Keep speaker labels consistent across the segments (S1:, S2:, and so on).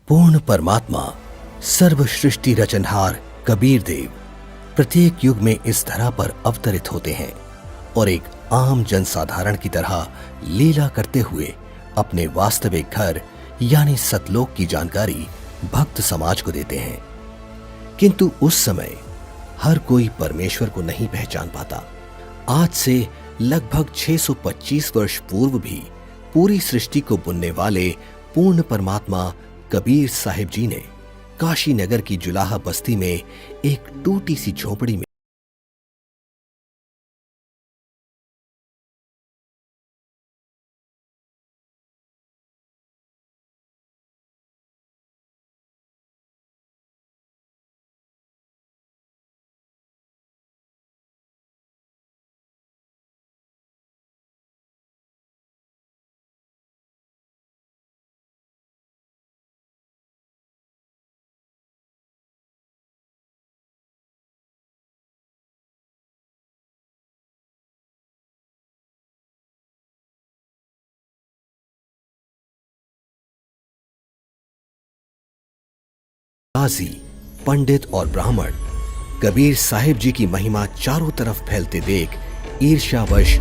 S1: पूर्ण परमात्मा सर्व सृष्टि रचनहार कबीर देव प्रत्येक युग में इस धरा पर अवतरित होते हैं और एक आम जनसाधारण की तरह लीला करते हुए अपने वास्तविक घर यानी सतलोक की जानकारी भक्त समाज को देते हैं। किंतु उस समय हर कोई परमेश्वर को नहीं पहचान पाता। आज से लगभग 625 वर्ष पूर्व भी पूरी सृष्टि को बुनने वाले पूर्ण परमात्मा कबीर साहिब जी ने काशी नगर की जुलाहा बस्ती में एक टूटी सी झोपड़ी में काजी, पंडित और ब्राह्मण कबीर साहिब जी की महिमा चारों तरफ फैलते देख ईर्ष्यावश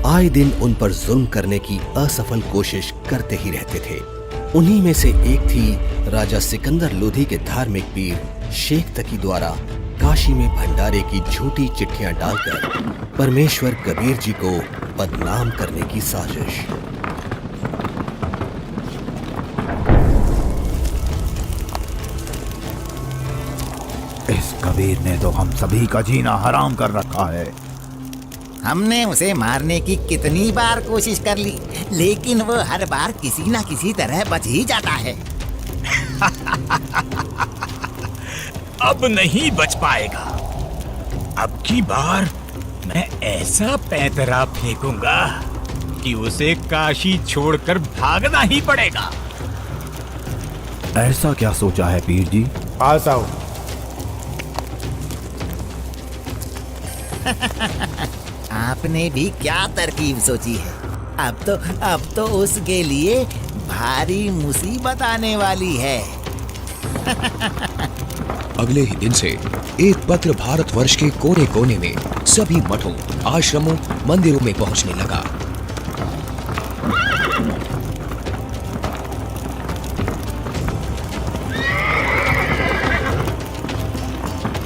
S1: आए दिन उन पर जुल्म करने की असफल कोशिश करते ही रहते थे। उन्हीं में से एक थी राजा सिकंदर लोधी के धार्मिक पीर शेख तकी द्वारा काशी में भंडारे की झूठी चिट्ठियां डालकर परमेश्वर कबीर जी को बदनाम करने की साजिश।
S2: इस कबीर ने तो हम सभी का जीना हराम कर रखा है।
S3: हमने उसे मारने की कितनी बार कोशिश कर ली, लेकिन वो हर बार किसी न किसी तरह बच ही जाता है।
S4: अब नहीं बच पाएगा। अब की बार मैं ऐसा पैंतरा फेंकूंगा कि उसे काशी छोड़कर भागना ही पड़ेगा।
S2: ऐसा क्या सोचा है पीर जी?
S5: पास आओ।
S3: आपने भी क्या तरकीब सोची है? अब तो उसके लिए भारी मुसीबत आने वाली है।
S6: अगले ही दिन से एक पत्र भारतवर्ष के कोने कोने में सभी मठों, आश्रमों, मंदिरों में पहुंचने लगा।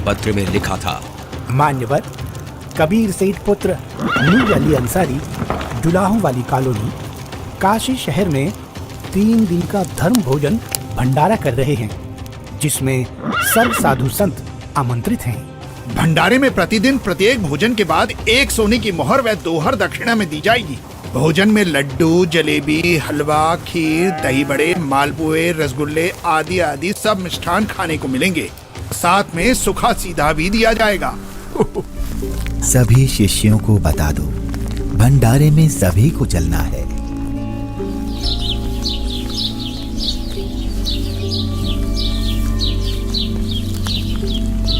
S6: पत्र में लिखा था,
S5: मान्यवर कबीर सेठ पुत्र नूर अली अंसारी, जुलाहों वाली कॉलोनी, काशी शहर में 3 दिन का धर्म भोजन भंडारा कर रहे हैं, जिसमें सब साधु संत आमंत्रित हैं।
S7: भंडारे में प्रतिदिन प्रत्येक भोजन के बाद 1 सोने की मोहर व दोहर दक्षिणा में दी जाएगी। भोजन में लड्डू, जलेबी, हलवा, खीर, दही बड़े, मालपुए, रसगुल्ले आदि आदि सब मिष्ठान खाने को मिलेंगे। साथ में सूखा सीधा भी दिया जाएगा।
S8: सभी शिष्यों को बता दो, भंडारे में सभी को चलना है।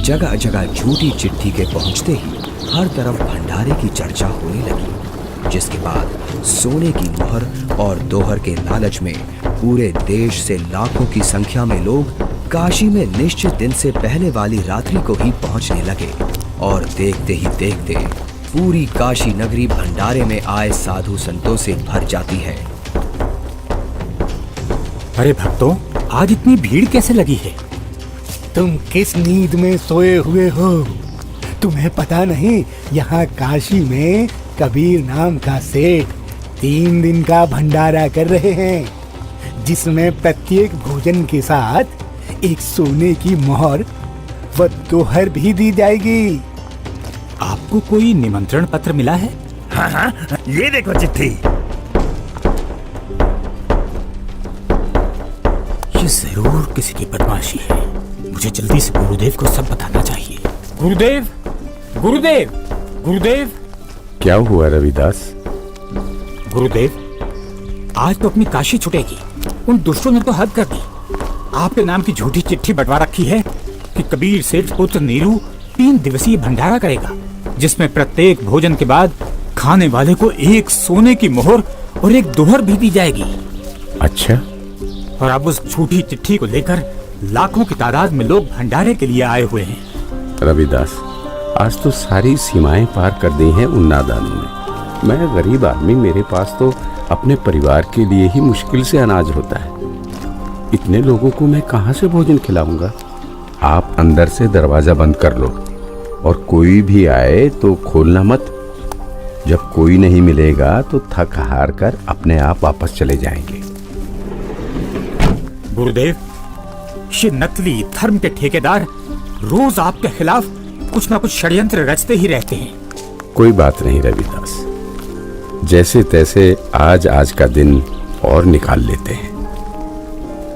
S6: जगह जगह झूठी चिट्ठी के पहुंचते ही हर तरफ भंडारे की चर्चा होने लगी, जिसके बाद सोने की मोहर और दोहर के लालच में पूरे देश से लाखों की संख्या में लोग काशी में निश्चित दिन से पहले वाली रात्रि को ही पहुंचने लगे और देखते ही देखते पूरी काशी नगरी भंडारे में आए साधु संतों से भर जाती है।
S5: अरे भक्तों, आज इतनी भीड़ कैसे लगी है? तुम किस नींद में सोए हुए हो? तुम्हें पता नहीं, यहाँ काशी में कबीर नाम का सेठ 3 दिन का भंडारा कर रहे हैं, जिसमें प्रत्येक भोजन के साथ 1 सोने की मोहर व दोहर भी दी जाएगी।
S9: आपको कोई निमंत्रण पत्र मिला है?
S2: हाँ, ये देखो चिट्ठी।
S9: ये जरूर किसी की बदमाशी है। मुझे जल्दी से गुरुदेव को सब बताना चाहिए। गुरुदेव, गुरुदेव, गुरुदेव।
S10: क्या हुआ रविदास?
S9: गुरुदेव, आज तो अपनी काशी छूटेगी। उन दुष्टों ने तो हद कर दी। आपके नाम की झूठी चिट्ठी बंटवा रखी है कि कबीर सेठ पुत्र नीरू 3 दिवसीय भंडारा करेगा, जिसमें प्रत्येक भोजन के बाद खाने वाले को 1 सोने की मोहर और 1 दोहर भी दी जाएगी।
S10: अच्छा,
S9: और अब उस झूठी चिट्ठी को लेकर लाखों की तादाद में लोग भंडारे के लिए आए हुए हैं।
S10: रविदास, आज तो सारी सीमाएं पार कर दी हैं उन नादानों ने। मैं गरीब आदमी, मेरे पास तो अपने परिवार के लिए ही मुश्किल से अनाज होता है। इतने लोगों को मैं कहाँ से भोजन खिलाऊंगा? आप अंदर से दरवाजा बंद कर लो और कोई भी आए तो खोलना मत। जब कोई नहीं मिलेगा तो थक हार कर अपने आप वापस चले जाएंगे।
S9: गुरुदेव, ये नकली धर्म के ठेकेदार रोज आपके खिलाफ कुछ ना कुछ षड्यंत्र रचते ही रहते हैं।
S10: कोई बात नहीं रविदास, जैसे तैसे आज का दिन और निकाल लेते हैं।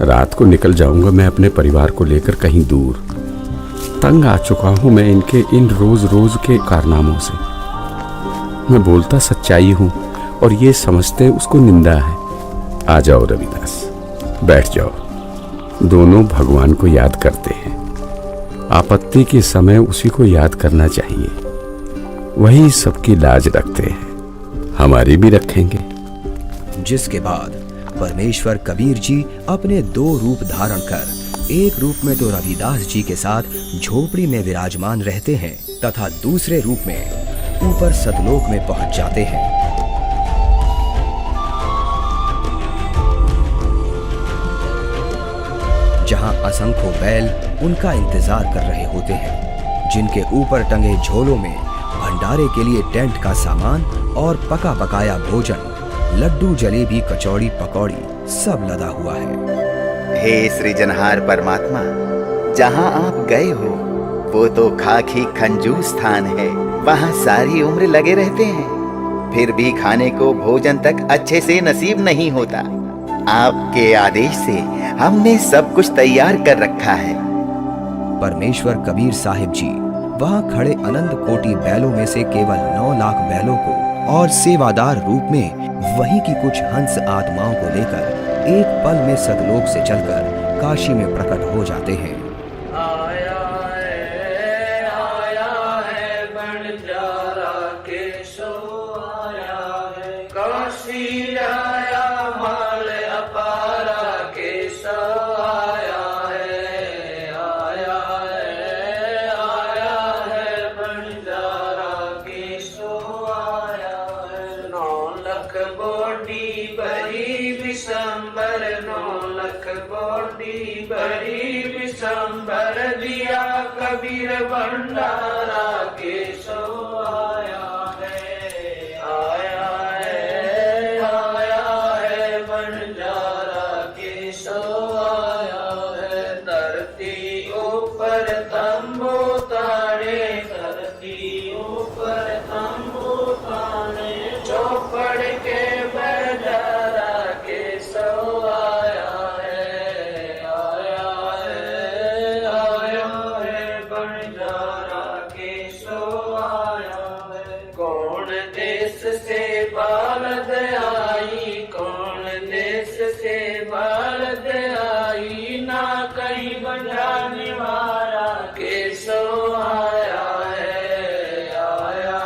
S10: रात को निकल जाऊंगा मैं अपने परिवार को लेकर कहीं दूर। तंग आ चुका हूं मैं इनके इन रोज रोज के कारनामों से। मैं बोलता सच्चाई हूं और ये समझते उसको निंदा है। आ जाओ रविदास, बैठ जाओ। दोनों भगवान को याद करते हैं। आपत्ति के समय उसी को याद करना चाहिए। वही सबकी लाज रखते हैं, हमारी भी रखेंगे।
S6: जिसके बाद परमेश्वर कबीर जी अपने 2 रूप धारण कर एक रूप में तो रविदास जी के साथ झोपड़ी में विराजमान रहते हैं तथा दूसरे रूप में ऊपर सतलोक में पहुंच जाते हैं। जहां असंख्य बैल उनका इंतजार कर रहे होते हैं, जिनके ऊपर टंगे झोलों में भंडारे के लिए टेंट का सामान और पका पकाया भोजन, लड्डू, जलेबी, कचौड़ी, पकौड़ी सब लदा हुआ है।
S3: हे सृजनहार परमात्मा, जहाँ आप गए हो वो तो खाकी खंजूस स्थान है। वहाँ सारी उम्र लगे रहते हैं, फिर भी खाने को भोजन तक अच्छे से नसीब नहीं होता। आपके आदेश से हमने सब कुछ तैयार कर रखा है।
S6: परमेश्वर कबीर साहिब जी वहां खड़े अनंत कोटि बैलों में से केवल 9 लाख बैलों को और सेवादार रूप में वहीं की कुछ हंस आत्माओं को लेकर एक पल में सतलोक से चलकर काशी में प्रकट हो जाते हैं।
S11: कबीर भंडारा के सो आया है, आया है बंजारा के सो आया है। धरती ऊपर तंबू ताने, धरती ऊपर तंबू ताने, चौपड़ के बंजारा के सो आया है, बालद आई, कौन देश से बालद आई, ना कहीं बंजाने वाला के सो आया है, आया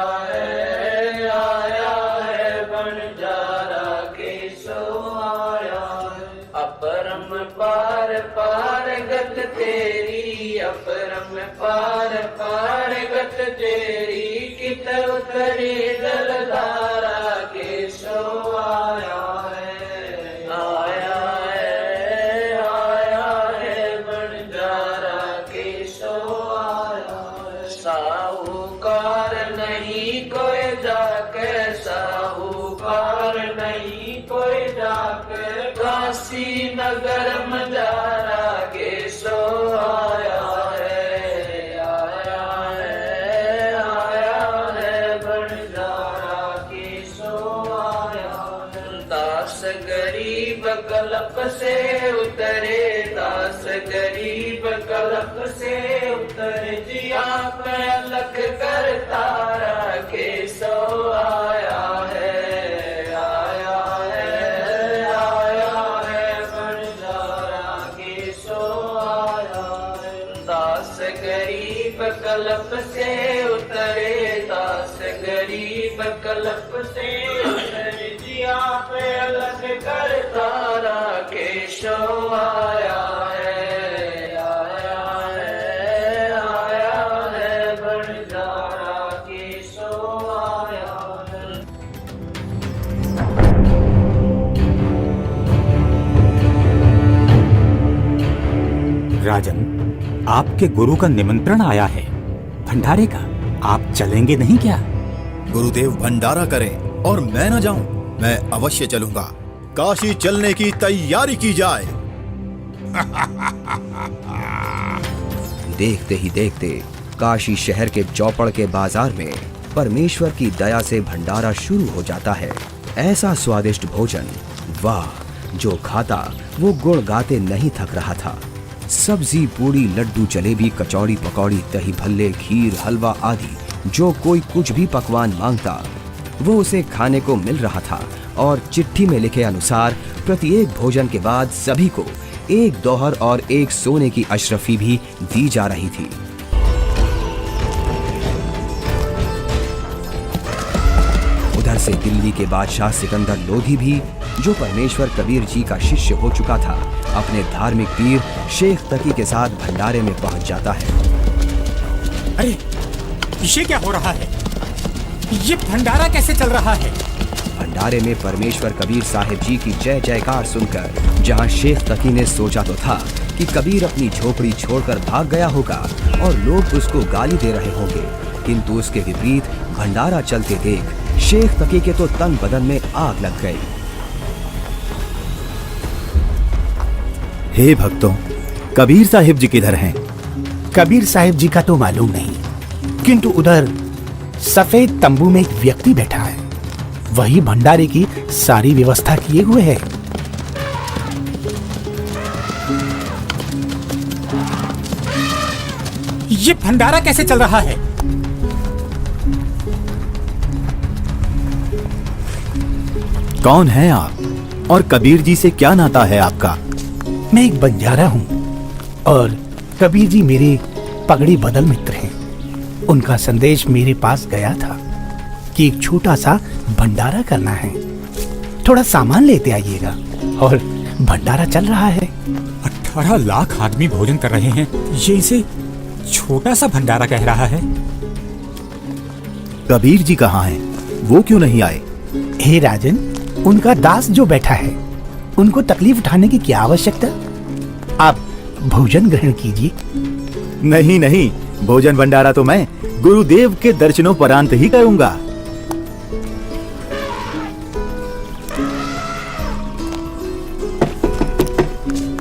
S11: है बंजारा के सो आया है। अपरम पार पार गत तेरी, अपरम पार पार गत तेरी, कित उतरी जलधारा के सो आया है, आया है बंजारा के सो आया है। साहूकार नहीं कोई जाके, साहूकार नहीं कोई जाके, काशी नगर मजारा के सो आया है, कलप से उतरे, दास गरीब कलप से उतरे, जिया पे लख कर तारा के सो आया है, आया है बंजारा के सो आया है। दास गरीब कलप से उतरे, दास गरीब कलप से उतरे, जिया पे लख कर तारा के शो आया है भंडारा के शो आया है।
S9: राजन, आपके गुरु का निमंत्रण आया है भंडारे का, आप चलेंगे नहीं क्या?
S8: गुरुदेव भंडारा करें और मैं न जाऊं, मैं अवश्य चलूंगा। काशी चलने की तैयारी की जाए।
S6: देखते ही देखते काशी शहर के चौपड़ के बाजार में परमेश्वर की दया से भंडारा शुरू हो जाता है। ऐसा स्वादिष्ट भोजन, वाह, जो खाता वो गुण गाते नहीं थक रहा था। सब्जी, पूड़ी, लड्डू, जलेबी, कचौड़ी, पकौड़ी, दही भल्ले, खीर, हलवा आदि जो कोई कुछ भी पकवान मांगता वो उसे खाने को मिल रहा था। और चिट्ठी में लिखे अनुसार प्रत्येक भोजन के बाद सभी को एक दोहर और एक सोने की अशरफी भी दी जा रही थी। उधर से दिल्ली के बादशाह सिकंदर लोधी भी, जो परमेश्वर कबीर जी का शिष्य हो चुका था, अपने धार्मिक पीर शेख तकी के साथ भंडारे में पहुंच जाता है।
S9: अरे, ये क्या हो रहा है? ये भंडारा कैसे चल रहा है?
S6: भंडारे में परमेश्वर कबीर साहिब जी की जय जयकार सुनकर जहां शेख तकी ने सोचा तो था कि कबीर अपनी झोपड़ी छोड़कर भाग गया होगा और लोग उसको गाली दे रहे होंगे, किंतु उसके विपरीत भंडारा चलते देख शेख तकी के तो तन बदन में आग लग गई।
S2: हे भक्तों, कबीर साहिब जी किधर हैं?
S5: कबीर साहिब जी का तो मालूम नहीं, किंतु उधर सफेद तंबू में एक व्यक्ति बैठा है, वही भंडारे की सारी व्यवस्था किए हुए है।
S9: ये भंडारा कैसे चल रहा है?
S2: कौन है आप और कबीर जी से क्या नाता है आपका?
S5: मैं एक बंजारा हूँ और कबीर जी मेरे पगड़ी बदल मित्र हैं। उनका संदेश मेरे पास गया था कि एक छोटा सा भंडारा करना है, थोड़ा सामान लेते आइएगा। और भंडारा चल रहा है।
S9: 18 लाख आदमी भोजन कर रहे हैं, ये इसे छोटा सा भंडारा कह रहा है।
S2: कबीर जी कहाँ हैं? वो क्यों नहीं आए?
S5: हे राजन, उनका दास जो बैठा है, उनको तकलीफ उठाने की क्या आवश्यकता? आप भोजन ग्रहण कीजिए।
S2: नहीं नहीं, भोजन भंडारा तो मैं गुरुदेव के दर्शनों परांत ही करूंगा।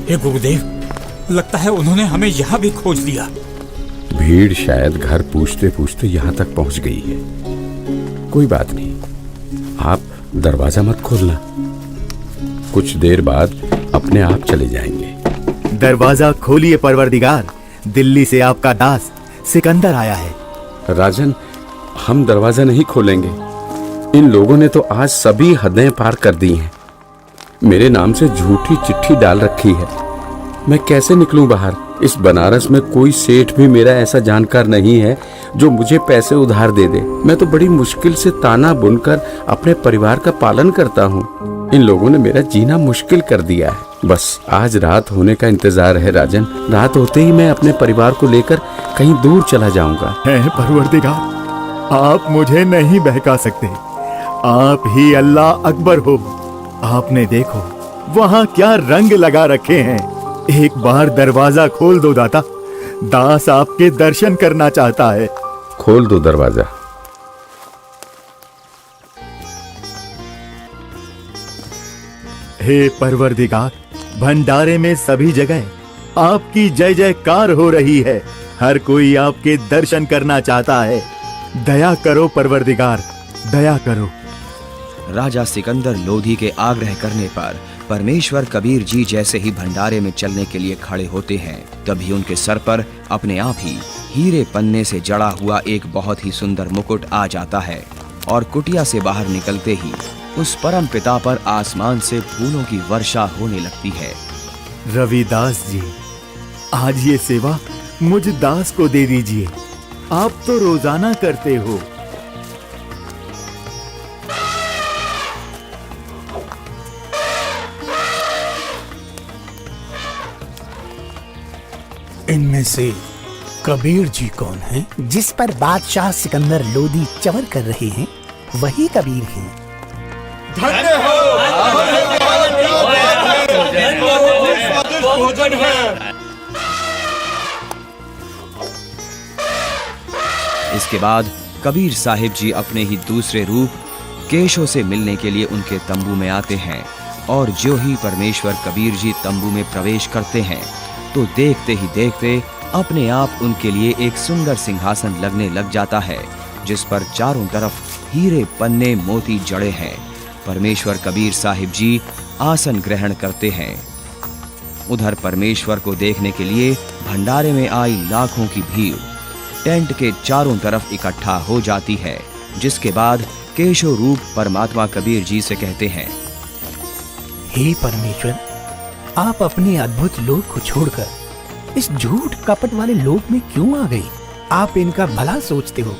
S9: हे गुरुदेव, लगता है उन्होंने हमें यहाँ भी खोज लिया।
S10: भीड़ शायद घर पूछते पूछते यहाँ तक पहुँच गई है। कोई बात नहीं, आप दरवाजा मत खोलना, कुछ देर बाद अपने आप चले जाएंगे।
S2: दरवाजा खोलिए परवरदिगार, दिल्ली से आपका दास सिकंदर आया है।
S10: राजन, हम दरवाजा नहीं खोलेंगे। इन लोगों ने तो आज सभी हदें पार कर दी हैं। मेरे नाम से झूठी चिट्ठी डाल रखी है। मैं कैसे निकलूं बाहर? इस बनारस में कोई सेठ भी मेरा ऐसा जानकार नहीं है जो मुझे पैसे उधार दे दे। मैं तो बड़ी मुश्किल से ताना बुनकर अपने परिवार का पालन करता हूँ। इन लोगों ने मेरा जीना मुश्किल कर दिया है। बस आज रात होने का इंतजार है राजन। रात होते ही मैं अपने परिवार को लेकर कहीं दूर चला जाऊंगा।
S2: है परवरदिगार, आप मुझे नहीं बहका सकते। आप ही अल्लाह अकबर हो। आपने देखो वहाँ क्या रंग लगा रखे हैं। एक बार दरवाजा खोल दो दाता, दास आपके दर्शन करना चाहता है।
S10: खोल दो दरवाजा।
S2: हे परवरदिगार, भंडारे में सभी जगह आपकी जय जयकार हो रही है। हर कोई आपके दर्शन करना चाहता है। दया करो परवरदिगार, दया करो।
S6: राजा सिकंदर लोधी के आग्रह करने पर परमेश्वर कबीर जी जैसे ही भंडारे में चलने के लिए खड़े होते हैं, तभी उनके सर पर अपने आप ही हीरे पन्ने से जड़ा हुआ एक बहुत ही सुंदर मुकुट आ जाता है और कुटिया से बाहर निकलते ही उस परम पिता पर आसमान से फूलों की वर्षा होने लगती है।
S2: रविदास जी, आज ये सेवा मुझ दास को दे दीजिए। आप तो रोजाना करते हो।
S5: इनमें से कबीर जी कौन है? जिस पर बादशाह सिकंदर लोदी चवर कर रहे हैं वही कबीर हैं।
S6: इसके बाद कबीर साहिब जी अपने ही दूसरे रूप केशव से मिलने के लिए उनके तंबू में आते हैं और जो ही परमेश्वर कबीर जी तंबू में प्रवेश करते हैं तो देखते ही देखते अपने आप उनके लिए एक सुंदर सिंहासन लगने लग जाता है जिस पर चारों तरफ हीरे पन्ने मोती जड़े हैं। परमेश्वर कबीर साहिब जी आसन ग्रहण करते हैं। उधर परमेश्वर को देखने के लिए भंडारे में आई लाखों की भीड़ टेंट के चारों तरफ इकट्ठा हो जाती है, जिसके बाद केशव रूप परमात्मा कबीर जी से कहते हैं,
S5: हे परमेश्वर, आप अपने अद्भुत लोक को छोड़कर इस झूठ कपट वाले लोक में क्यों आ गए? आप इनका भला सोचते हो,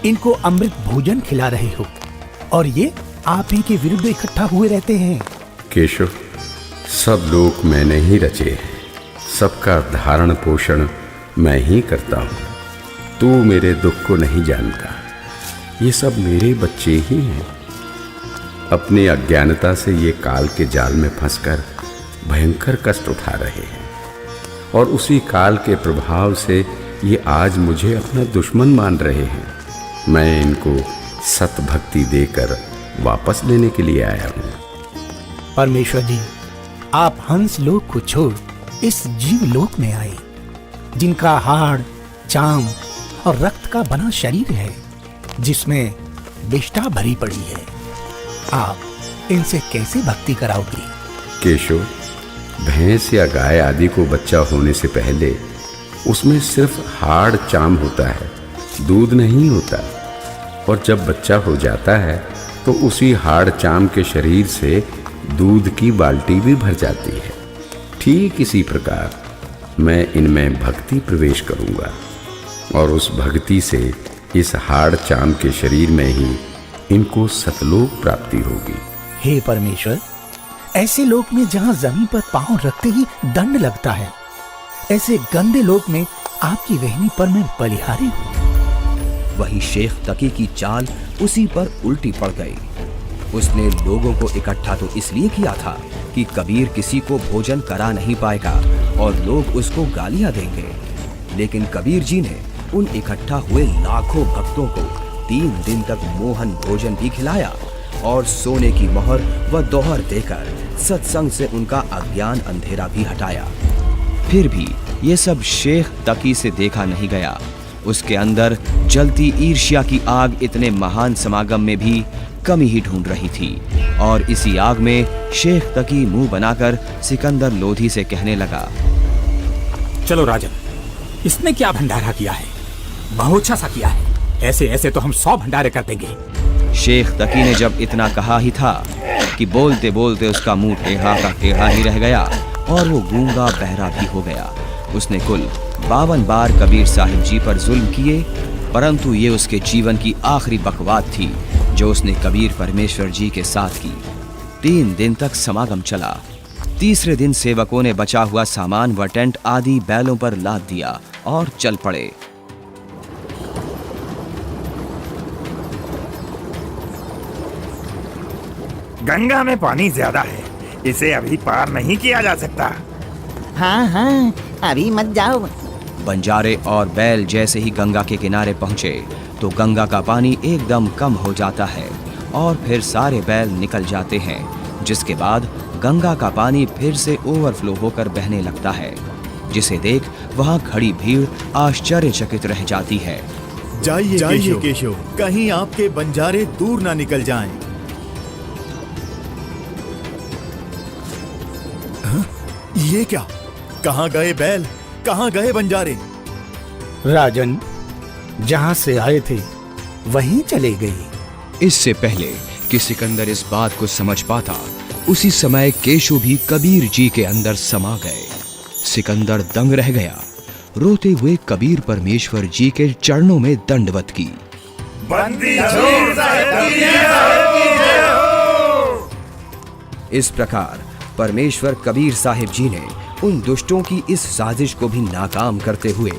S5: इनको अमृत भोजन खिला रहे हो और ये आप ही के विरुद्ध इकट्ठा हुए रहते हैं।
S10: केशव, सब लोग मैंने ही रचे हैं, सबका धारण पोषण मैं ही करता हूँ। तू मेरे दुख को नहीं जानता, ये सब मेरे बच्चे ही हैं। अपनी अज्ञानता से ये काल के जाल में फंसकर भयंकर कष्ट उठा रहे हैं और उसी काल के प्रभाव से ये आज मुझे अपना दुश्मन मान रहे हैं। मैं इनको सत भक्ति देकर वापस लेने के लिए आया हूँ।
S5: परमेश्वर जी, आप हंस लोक को छोड़ इस जीव लोक में आए, जिनका हाड़, चाम और रक्त का बना शरीर है, जिसमें विष्ठा भरी पड़ी है। आप इनसे कैसे भक्ति कराओगे?
S10: केशव, भैंस या गाय आदि को बच्चा होने से पहले उसमें सिर्फ हाड़ चाम होता है, दूध नहीं होता। और जब बच्चा हो जाता है तो उसी हाड़ चाम के शरीर से दूध की बाल्टी भी भर जाती है। ठीक इसी प्रकार मैं इनमें भक्ति प्रवेश करूंगा और उस भक्ति से इस हाड़ चाम के शरीर में ही इनको सतलोक प्राप्ति होगी।
S5: हे परमेश्वर, ऐसे लोक में जहाँ जमीन पर पांव रखते ही दंड लगता है, ऐसे गंदे लोक में आपकी वहनी पर मैं बलिहारी हूँ।
S6: वही शेख तकी की चाल उसी पर उल्टी पड़ गई। उसने लोगों को इकट्ठा तो इसलिए किया था कि कबीर किसी को भोजन करा नहीं पाएगा और लोग उसको गालियां देंगे, लेकिन कबीर जी ने उन इकट्ठा हुए लाखों भक्तों को 3 दिन तक मोहन भोजन भी खिलाया और सोने की मोहर व दोहर देकर सत्संग से उनका अज्ञान अंधेरा भी हटाया। फिर भी ये सब शेख तकी से देखा नहीं गया। उसके अंदर जलती ईर्ष्या की आग इतने महान समागम में भी कमी ही ढूंढ रही थी और इसी आग में शेख तकी मुंह बनाकर सिकंदर लोधी से कहने लगा,
S9: चलो राजन, इसने क्या भंडारा किया है? बहुत अच्छा सा किया है। ऐसे ऐसे तो हम 100 भंडारे कर देंगे।
S6: शेख तकी ने जब इतना कहा ही था कि बोलते बोलते उसका मुंह टेढ़ा का टेढ़ा ही रह गया और वो गूंगा बहरा भी हो गया। उसने कुल 52 बार कबीर साहिब जी पर जुल्म किए, परंतु ये उसके जीवन की आखिरी बकवाद थी जो उसने कबीर परमेश्वर जी के साथ की। 3 दिन तक समागम चला। तीसरे दिन सेवकों ने बचा हुआ सामान व टेंट आदि बैलों पर लाद दिया और चल पड़े।
S2: गंगा में पानी ज्यादा है, इसे अभी पार नहीं किया जा सकता।
S12: हाँ हाँ, अभी मत जाओ।
S6: बंजारे और बैल जैसे ही गंगा के किनारे पहुंचे तो गंगा का पानी एकदम कम हो जाता है और फिर सारे बैल निकल जाते हैं, जिसके बाद गंगा का पानी फिर से ओवरफ्लो होकर बहने लगता है, जिसे देख वहां खड़ी भीड़ आश्चर्यचकित रह जाती है।
S8: जाइए केशव, कहीं आपके बंजारे दूर ना निकल जाएं। ये क्या? कहाँ गए बैल, कहाँ गए बंजारे?
S5: राजन, जहाँ से आए थे वहीं चले गए।
S6: इससे पहले कि सिकंदर इस बात को समझ पाता, उसी समय केशव भी कबीर जी के अंदर समा गए। सिकंदर दंग रह गया। रोते हुए कबीर परमेश्वर जी के चरणों में दंडवत की। इस प्रकार परमेश्वर कबीर साहिब जी ने उन दुष्टों की इस साजिश को भी नाकाम करते हुए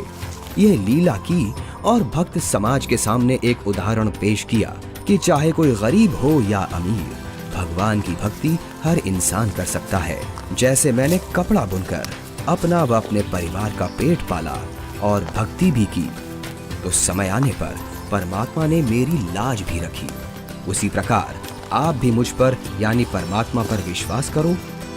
S6: यह लीला की और भक्त समाज के सामने एक उदाहरण पेश किया कि चाहे कोई गरीब हो या अमीर, भगवान की भक्ति हर इंसान कर सकता है। जैसे मैंने कपड़ा बुनकर अपना व अपने परिवार का पेट पाला और भक्ति भी की, तो समय आने पर परमात्मा ने मेरी लाज भी रखी। उसी प्रकार आप भी मुझ पर यानी परमात्मा पर विश्वास करो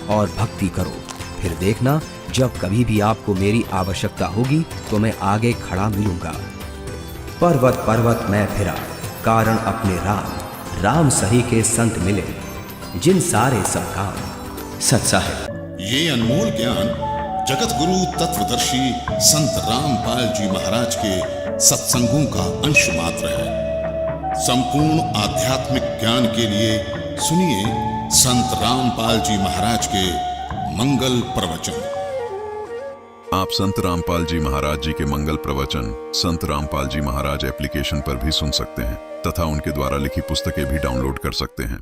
S6: और भक्ति करो। फिर देखना, जब कभी भी आपको मेरी आवश्यकता होगी तो मैं आगे खड़ा मिलूंगा। पर्वत पर्वत मैं फिरा, कारण अपने राम, राम सही के संत मिले, जिन सारे सब काम सत साहिब।
S13: ये अनमोल ज्ञान जगत गुरु तत्वदर्शी संत रामपाल जी महाराज के सत्संगों का अंश मात्र है। संपूर्ण आध्यात्मिक ज्ञान के लिए सुनिए संत रामपाल जी महाराज के मंगल प्रवचन।
S14: आप संत रामपाल जी महाराज जी के मंगल प्रवचन संत रामपाल जी महाराज एप्लीकेशन पर भी सुन सकते हैं तथा उनके द्वारा लिखी पुस्तकें भी डाउनलोड कर सकते हैं।